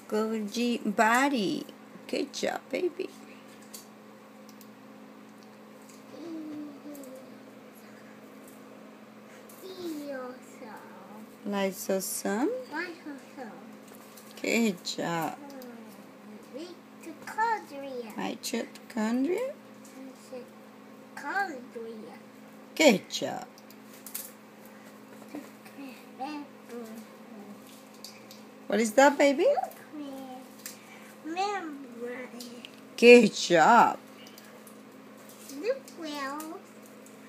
Goji body. Good job, baby. Lysosome. Good job. Mitochondria. Good job. What is that, baby? Good job.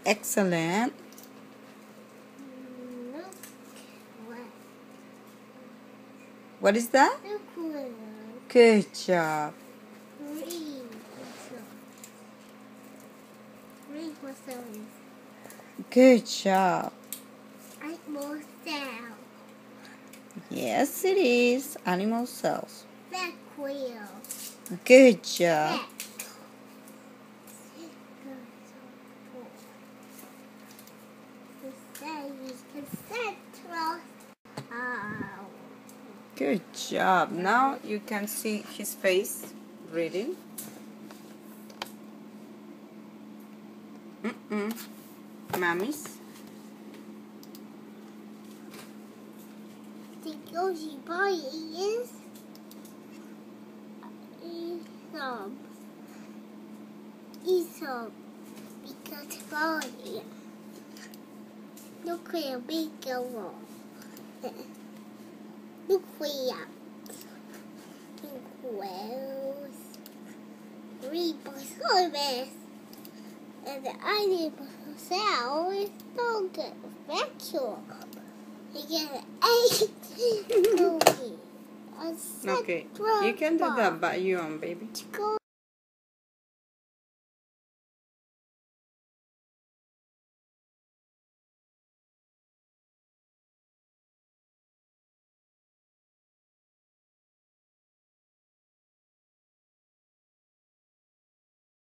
Excellent. What is that? Good job. Good job. Animal cell. Yes, it is. Animal cells. Wheel. Good job. Good job. Now you can see his face reading. Mummies. The Goji body is Aesop because body. Nuclear bigger one. Nuclear. Nucleus. Ribosomes. And the animal cell is not good vacuum. You get an 8. Okay, you can do that by your own, baby.